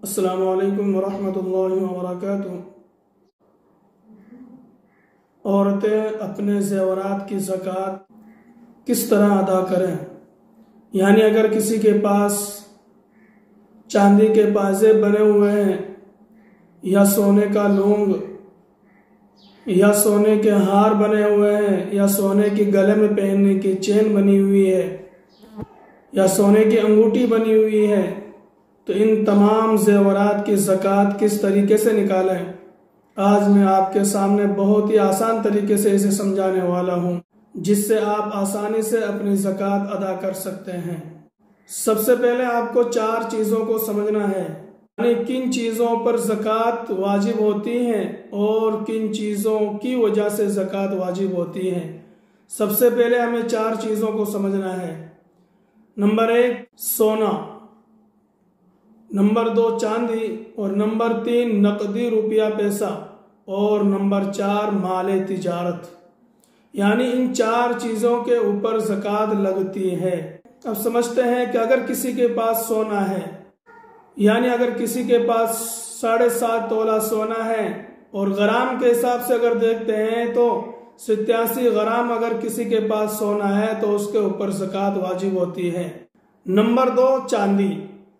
अस्सलामु अलैकुम वरहमतुल्लाहि वबरकातुहू। औरतें अपने ज़ेवरात की ज़कात किस तरह अदा करें? यानी अगर किसी के पास चांदी के पाजेब बने हुए हैं या सोने का लौंग या सोने के हार बने हुए हैं या सोने की गले में पहनने की चेन बनी हुई है या सोने की अंगूठी बनी हुई है, तो इन तमाम ज़ेवरात की ज़कात किस तरीके से निकालें? आज मैं आपके सामने बहुत ही आसान तरीके से इसे समझाने वाला हूँ, जिससे आप आसानी से अपनी ज़कात अदा कर सकते हैं। सबसे पहले आपको 4 चीज़ों को समझना है, यानी किन चीज़ों पर ज़कात वाजिब होती हैं और किन चीज़ों की वजह से ज़कात वाजिब होती है। सबसे पहले हमें 4 चीज़ों को समझना है। नंबर 1 सोना, नंबर 2 चांदी, और नंबर 3 नकदी रुपया पैसा, और नंबर 4 माले तिजारत। यानी इन 4 चीज़ों के ऊपर ज़कात लगती है। अब समझते हैं कि अगर किसी के पास सोना है, यानी अगर किसी के पास 7.5 तोला सोना है और ग्राम के हिसाब से अगर देखते हैं तो 87 ग्राम अगर किसी के पास सोना है तो उसके ऊपर ज़कात वाजिब होती है। नंबर 2 चांदी,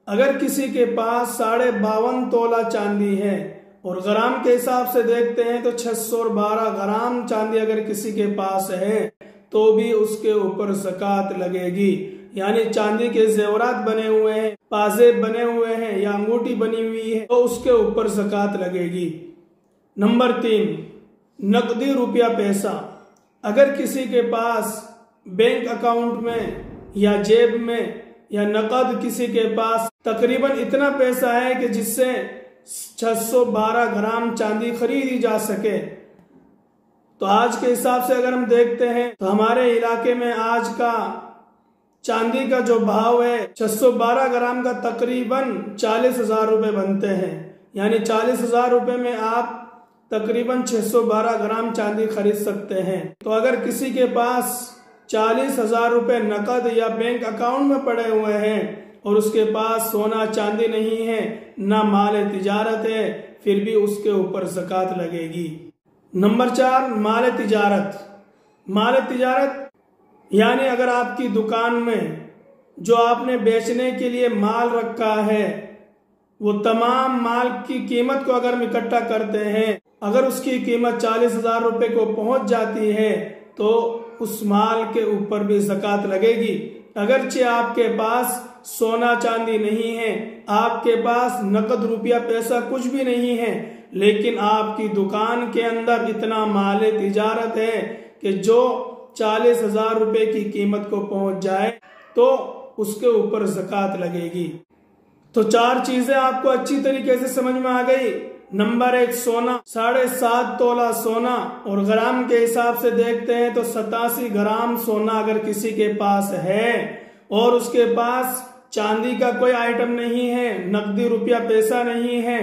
अगर किसी के पास 52.5 तोला चांदी है और ग्राम के हिसाब से देखते हैं तो 612 ग्राम चांदी अगर किसी के पास है तो भी उसके ऊपर ज़कात लगेगी। यानी चांदी के ज़ेवरात बने हुए हैं, पाजेब बने हुए हैं या अंगूठी बनी हुई है तो उसके ऊपर ज़कात लगेगी। नंबर 3 नकदी रुपया पैसा, अगर किसी के पास बैंक अकाउंट में या जेब में या नकद किसी के पास तकरीबन इतना पैसा है कि जिससे 612 ग्राम चांदी खरीदी जा सके, तो आज के हिसाब से अगर हम देखते हैं तो हमारे इलाके में आज का चांदी का जो भाव है 612 ग्राम का तकरीबन 40,000 रुपये बनते हैं। यानी 40,000 रुपये में आप तकरीबन 612 ग्राम चांदी खरीद सकते हैं। तो अगर किसी के पास 40,000 रुपये नकद या बैंक अकाउंट में पड़े हुए हैं और उसके पास सोना चांदी नहीं है, ना माल तिजारत है, फिर भी उसके ऊपर ज़कात लगेगी। नंबर 4 माल तिजारत। माल तिजारत यानी अगर आपकी दुकान में जो आपने बेचने के लिए माल रखा है वो तमाम माल की कीमत को अगर हम इकट्ठा करते हैं, अगर उसकी कीमत 40,000 रुपये को पहुंच जाती है तो उस माल के ऊपर भी ज़कात लगेगी। अगरचे आपके पास सोना चांदी नहीं है, आपके पास नकद रुपया पैसा कुछ भी नहीं है, लेकिन आपकी दुकान के अंदर इतना माल तिजारत है कि जो 40,000 रुपये की कीमत को पहुंच जाए तो उसके ऊपर ज़कात लगेगी। तो 4 चीजें आपको अच्छी तरीके से समझ में आ गई। नंबर 1 सोना, 7.5 तोला सोना, और ग्राम के हिसाब से देखते हैं तो 87 ग्राम सोना अगर किसी के पास है और उसके पास चांदी का कोई आइटम नहीं है, नकदी रुपया पैसा नहीं है,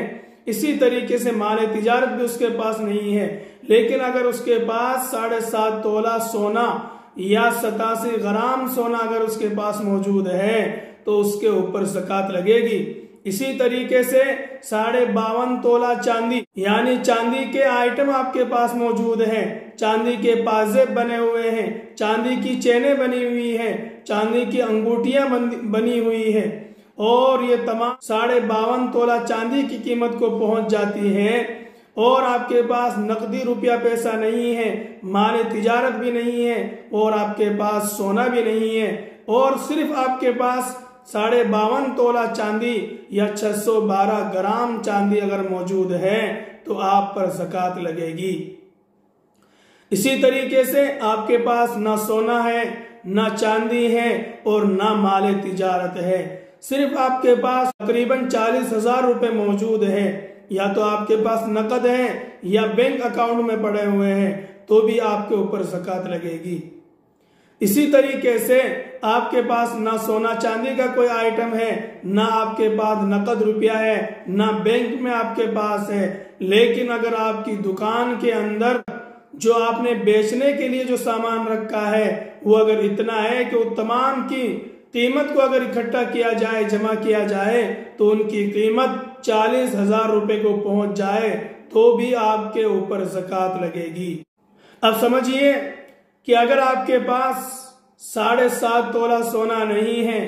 इसी तरीके से माल तिजारत भी उसके पास नहीं है, लेकिन अगर उसके पास 7.5 तोला सोना या 87 ग्राम सोना अगर उसके पास मौजूद है तो उसके ऊपर ज़कात लगेगी। इसी तरीके से 52.5 तोला चांदी, यानी चांदी के आइटम आपके पास मौजूद हैं, चांदी के पाजेब बने हुए हैं, चांदी की चेनें बनी हुई हैं, चांदी की अंगूठियां बनी हुई है, और ये तमाम 52.5 तोला चांदी की कीमत को पहुंच जाती है और आपके पास नकदी रुपया पैसा नहीं है, माल तिजारत भी नहीं है और आपके पास सोना भी नहीं है, और सिर्फ आपके पास 52.5 तोला चांदी या 612 ग्राम चांदी अगर मौजूद है तो आप पर ज़कात लगेगी। इसी तरीके से आपके पास ना सोना है, ना चांदी है और ना माल तिजारत है, सिर्फ आपके पास तकरीबन 40,000 रुपये मौजूद है, या तो आपके पास नकद है या बैंक अकाउंट में पड़े हुए हैं, तो भी आपके ऊपर ज़कात लगेगी। इसी तरीके से आपके पास ना सोना चांदी का कोई आइटम है, ना आपके पास नकद रुपया है, ना बैंक में आपके पास है, लेकिन अगर आपकी दुकान के अंदर जो आपने बेचने के लिए जो सामान रखा है वो अगर इतना है कि वो तमाम की कीमत को अगर इकट्ठा किया जाए, जमा किया जाए, तो उनकी कीमत 40,000 रुपए को पहुंच जाए तो भी आपके ऊपर ज़कात लगेगी। अब समझिए कि अगर आपके पास 7.5 तोला सोना नहीं है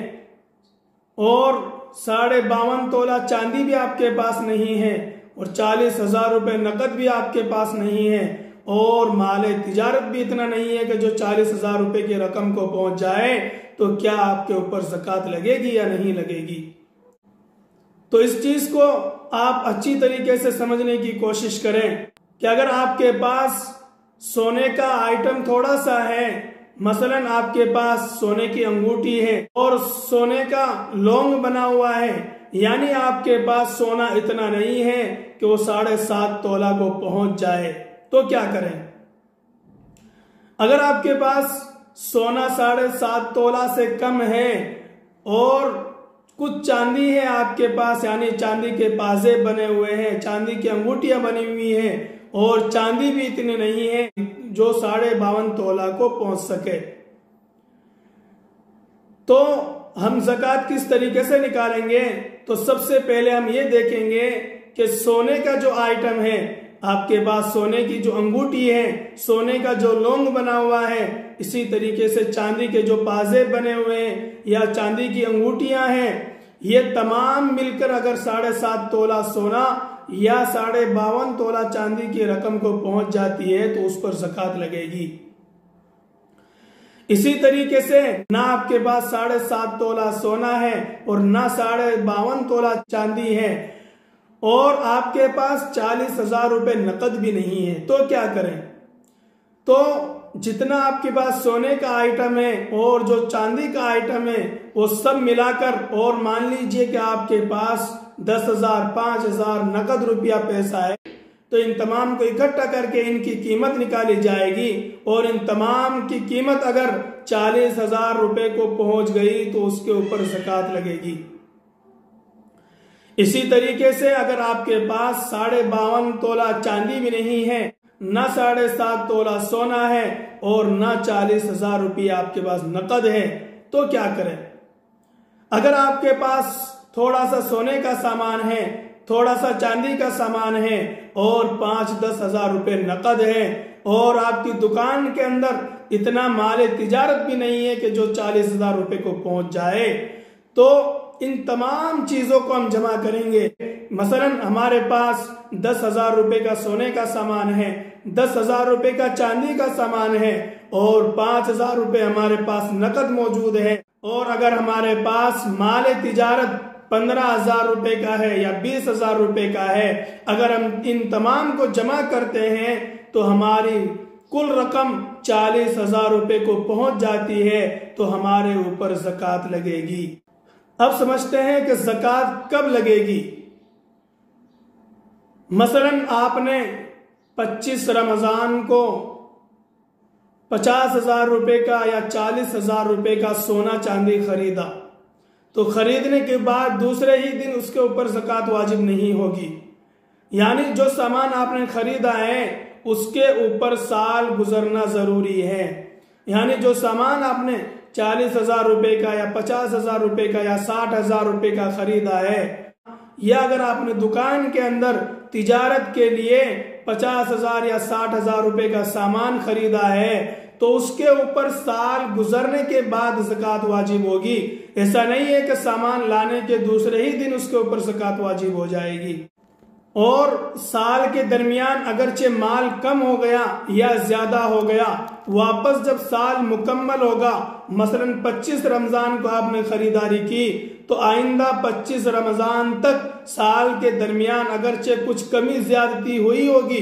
और 52.5 तोला चांदी भी आपके पास नहीं है और 40,000 रुपए नकद भी आपके पास नहीं है और माले तिजारत भी इतना नहीं है कि जो 40,000 रुपए की रकम को पहुंच जाए, तो क्या आपके ऊपर ज़कात लगेगी या नहीं लगेगी? तो इस चीज को आप अच्छी तरीके से समझने की कोशिश करें कि अगर आपके पास सोने का आइटम थोड़ा सा है, मसलन आपके पास सोने की अंगूठी है और सोने का लौंग बना हुआ है, यानी आपके पास सोना इतना नहीं है कि वो 7.5 तोला को पहुंच जाए, तो क्या करें? अगर आपके पास सोना 7.5 तोला से कम है और कुछ चांदी है आपके पास, यानी चांदी के पाजे बने हुए हैं, चांदी की अंगूठियां बनी हुई हैं और चांदी भी इतनी नहीं है जो 52.5 तोला को पहुंच सके, तो हम ज़कात किस तरीके से निकालेंगे? तो सबसे पहले हम ये देखेंगे कि सोने का जो आइटम है, आपके पास सोने की जो अंगूठी है, सोने का जो लौंग बना हुआ है, इसी तरीके से चांदी के जो पाजे बने हुए हैं या चांदी की अंगूठियां हैं, ये तमाम मिलकर अगर 7.5 तोला सोना या 52.5 तोला चांदी की रकम को पहुंच जाती है तो उस पर ज़कात लगेगी। इसी तरीके से ना आपके पास 7.5 तोला सोना है और ना 52.5 तोला चांदी है और आपके पास 40,000 रुपए नकद भी नहीं है, तो क्या करें? तो जितना आपके पास सोने का आइटम है और जो चांदी का आइटम है वो सब मिलाकर, और मान लीजिए कि आपके पास 10,000 5,000 नकद रुपया पैसा है, तो इन तमाम को इकट्ठा करके इनकी कीमत निकाली जाएगी और इन तमाम की कीमत अगर 40,000 रुपए को पहुंच गई तो उसके ऊपर ज़कात लगेगी। इसी तरीके से अगर आपके पास 52.5 तोला चांदी भी नहीं है, ना 7.5 तोला सोना है और ना 40,000 रुपया आपके पास नकद है, तो क्या करें? अगर आपके पास थोड़ा सा सोने का सामान है, थोड़ा सा चांदी का सामान है और 5-10 हजार रुपए नकद है और आपकी दुकान के अंदर इतना माल तिजारत भी नहीं है कि जो 40,000 रुपए को पहुंच जाए, तो इन तमाम चीजों को हम जमा करेंगे। मसलन हमारे पास 10,000 रुपए का सोने का सामान है, 10,000 रुपए का चांदी का सामान है और 5,000 रुपए हमारे पास नकद मौजूद है, और अगर हमारे पास माल तिजारत 15,000 रुपए का है या 20,000 रुपए का है, अगर हम इन तमाम को जमा करते हैं तो हमारी कुल रकम 40,000 रुपए को पहुंच जाती है, तो हमारे ऊपर ज़कात लगेगी। अब समझते हैं कि ज़कात कब लगेगी। मसलन आपने 25 रमजान को 50,000 रुपए का या 40,000 रुपए का सोना चांदी खरीदा, तो खरीदने के बाद दूसरे ही दिन उसके ऊपर ज़कात वाजिब नहीं होगी। यानी जो सामान आपने खरीदा है उसके ऊपर साल गुजरना जरूरी है। यानी जो सामान आपने 40,000 रुपए का या 50,000 रुपए का या 60,000 रुपए का खरीदा है, या अगर आपने दुकान के अंदर तिजारत के लिए 50,000 या 60,000 रुपए का सामान खरीदा है, तो उसके ऊपर साल गुजरने के बाद ज़कात वाजिब होगी। ऐसा नहीं है कि सामान लाने के दूसरे ही दिन उसके ऊपर ज़कात वाजिब हो जाएगी। और साल के दरमियान अगरचे माल कम हो गया या ज्यादा हो गया, वापस जब साल मुकम्मल होगा, मसलन 25 रमजान को आपने खरीदारी की, तो आइंदा 25 रमजान तक साल के दरमियान अगरचे कुछ कमी ज्यादती हुई होगी,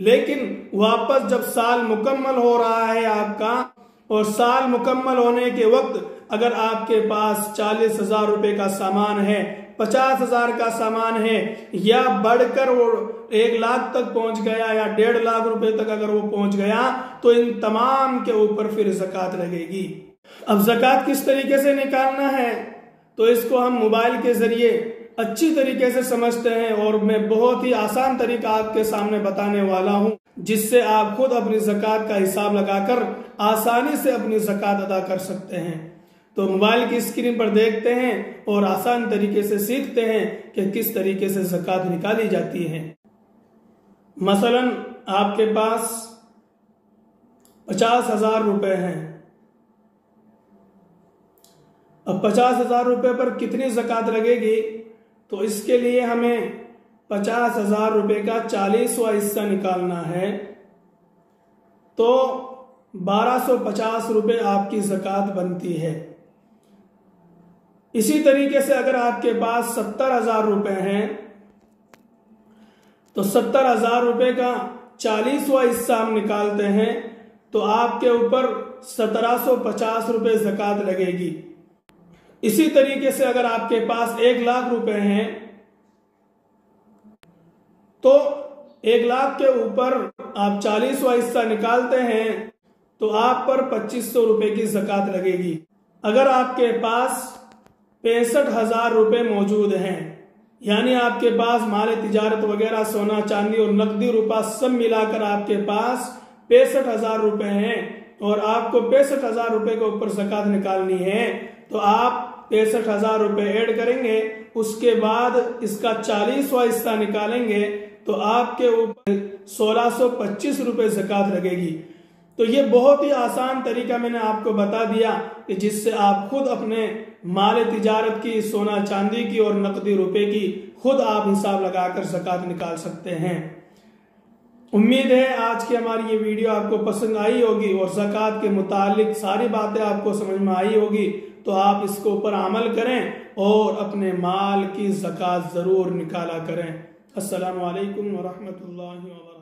लेकिन वापस जब साल मुकम्मल हो रहा है आपका, और साल मुकम्मल होने के वक्त अगर आपके पास 40,000 रुपए का सामान है, 50,000 का सामान है, या बढ़कर वो 1 लाख तक पहुंच गया या 1.5 लाख रुपए तक अगर वो पहुंच गया, तो इन तमाम के ऊपर फिर ज़कात लगेगी। अब ज़कात किस तरीके से निकालना है, तो इसको हम मोबाइल के जरिए अच्छी तरीके से समझते हैं, और मैं बहुत ही आसान तरीका आपके सामने बताने वाला हूं, जिससे आप खुद अपनी ज़कात का हिसाब लगाकर आसानी से अपनी ज़कात अदा कर सकते हैं। तो मोबाइल की स्क्रीन पर देखते हैं और आसान तरीके से सीखते हैं कि किस तरीके से ज़कात निकाली जाती है। मसलन आपके पास 50,000 रुपए हैं। अब 50,000 रुपए पर कितनी ज़कात लगेगी? तो इसके लिए हमें 50,000 रुपए का 40वां हिस्सा निकालना है, तो 1250 रुपए आपकी ज़कात बनती है। इसी तरीके से अगर आपके पास 70,000 रुपए हैं तो 70,000 रुपए का 40वां हिस्सा हम निकालते हैं तो आपके ऊपर 1750 रुपए ज़कात लगेगी। इसी तरीके से अगर आपके पास 1 लाख रुपए हैं तो 1 लाख के ऊपर आप 40वां हिस्सा निकालते हैं तो आप पर 2500 रुपए की ज़कात लगेगी। अगर आपके पास 65,000 रुपए मौजूद हैं, यानी आपके पास माल तिजारत वगैरह सोना चांदी और नकदी रुपया सब मिलाकर आपके पास 65,000 रुपए हैं और आपको 65,000 रुपए के ऊपर ज़कात निकालनी है, तो आप 65,000 रुपए ऐड करेंगे, उसके बाद इसका 40वां हिस्सा निकालेंगे तो आपके ऊपर 1625 रुपए ज़कात लगेगी। तो ये बहुत ही आसान तरीका मैंने आपको बता दिया कि जिससे आप खुद अपने माल तिजारत की, सोना चांदी की और नकदी रुपए की खुद आप हिसाब लगाकर ज़कात निकाल सकते हैं। उम्मीद है आज की हमारी ये वीडियो आपको पसंद आई होगी और ज़कात के मुतालिक सारी बातें आपको समझ में आई होगी, तो आप इसके ऊपर अमल करें और अपने माल की ज़कात ज़रूर निकाला करें। अस्सलामु अलैकुम व रहमतुल्लाहि व बरकातुहू।